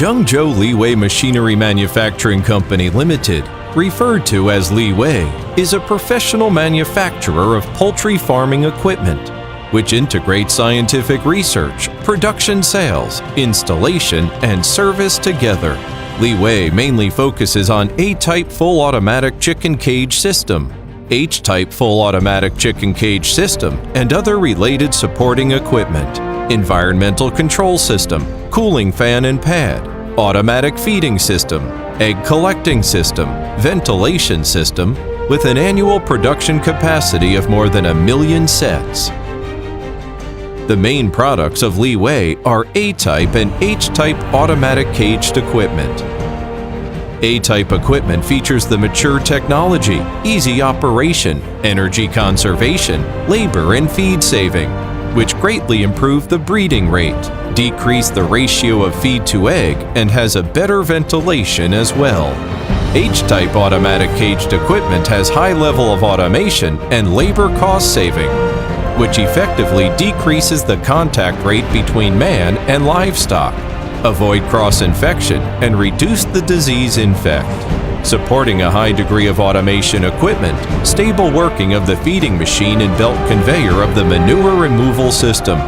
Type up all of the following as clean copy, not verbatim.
Zhengzhou Liwei Machinery Manufacturing Company Limited, referred to as Liwei, is a professional manufacturer of poultry farming equipment, which integrates scientific research, production sales, installation, and service together. Liwei mainly focuses on A-type full automatic chicken cage system, H-type full automatic chicken cage system, and other related supporting equipment, environmental control system, cooling fan and pad, automatic feeding system, egg collecting system, ventilation system, with an annual production capacity of more than 1 million sets. The main products of Liwei are A-type and H-type automatic caged equipment. A-type equipment features the mature technology, easy operation, energy conservation, labor and feed saving, which greatly improve the breeding rate, decrease the ratio of feed to egg, and has a better ventilation as well. H-type automatic caged equipment has high level of automation and labor cost saving, which effectively decreases the contact rate between man and livestock, avoid cross-infection, and reduce the disease infect. Supporting a high degree of automation equipment, stable working of the feeding machine and belt conveyor of the manure removal system,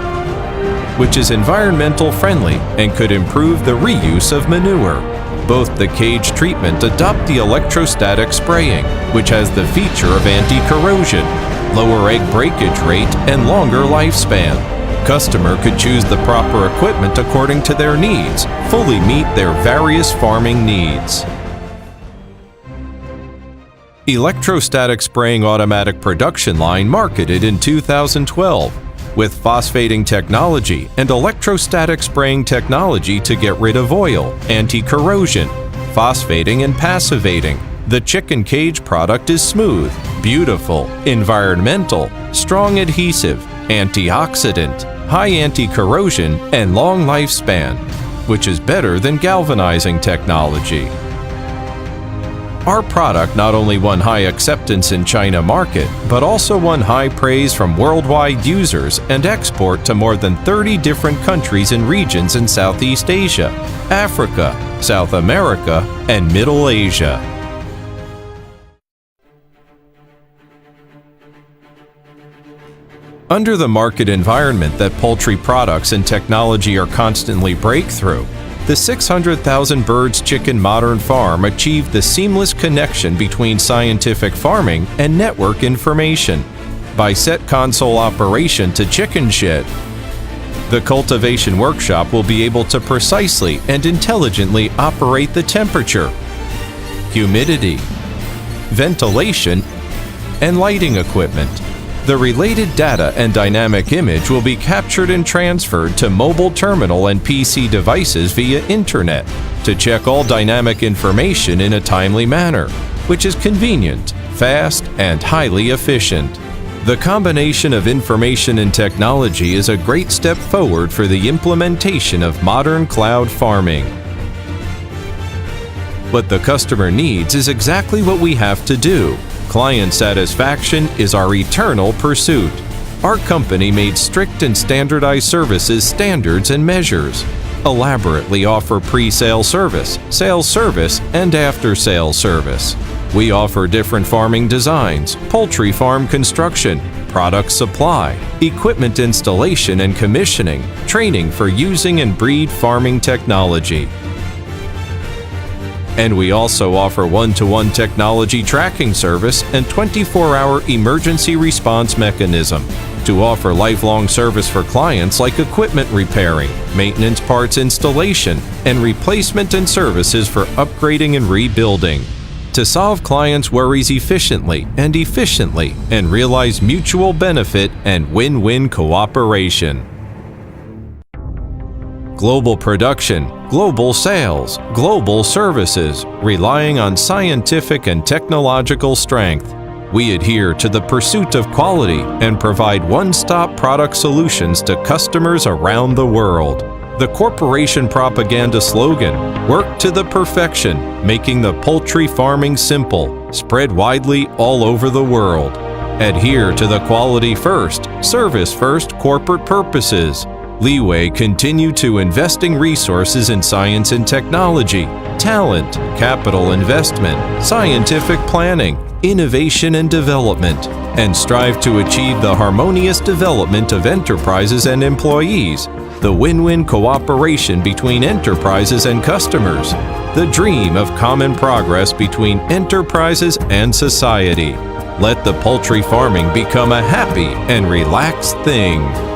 which is environmental friendly and could improve the reuse of manure. Both the cage treatment adopt the electrostatic spraying, which has the feature of anti-corrosion, lower egg breakage rate, and longer lifespan. Customer could choose the proper equipment according to their needs, fully meet their various farming needs. Electrostatic spraying automatic production line marketed in 2012 with phosphating technology and electrostatic spraying technology to get rid of oil, anti-corrosion, phosphating and passivating. The chicken cage product is smooth, beautiful, environmental, strong adhesive, antioxidant, high anti-corrosion, and long lifespan, which is better than galvanizing technology. Our product not only won high acceptance in China market, but also won high praise from worldwide users and export to more than 30 different countries and regions in Southeast Asia, Africa, South America, and Middle Asia. Under the market environment that poultry products and technology are constantly breakthrough, the 600,000 birds chicken modern farm achieved the seamless connection between scientific farming and network information by set console operation to chicken shed. The cultivation workshop will be able to precisely and intelligently operate the temperature, humidity, ventilation, and lighting equipment. The related data and dynamic image will be captured and transferred to mobile terminal and PC devices via internet to check all dynamic information in a timely manner, which is convenient, fast, and highly efficient. The combination of information and technology is a great step forward for the implementation of modern cloud farming. What the customer needs is exactly what we have to do. Client satisfaction is our eternal pursuit. Our company made strict and standardized services standards and measures, elaborately offer pre-sale service, sales service, and after-sale service. We offer different farming designs, poultry farm construction, product supply, equipment installation and commissioning, training for using and breed farming technology. And we also offer one-to-one technology tracking service and 24-hour emergency response mechanism to offer lifelong service for clients like equipment repairing, maintenance parts installation, and replacement and services for upgrading and rebuilding. To solve clients' worries efficiently and realize mutual benefit and win-win cooperation. Global production, global sales, global services, relying on scientific and technological strength. We adhere to the pursuit of quality and provide one-stop product solutions to customers around the world. The corporation propaganda slogan, "Work to the perfection, making the poultry farming simple," spread widely all over the world. Adhere to the quality first, service first corporate purposes. Leeway continue to investing resources in science and technology, talent, capital investment, scientific planning, innovation and development, and strive to achieve the harmonious development of enterprises and employees, the win-win cooperation between enterprises and customers, the dream of common progress between enterprises and society. Let the poultry farming become a happy and relaxed thing.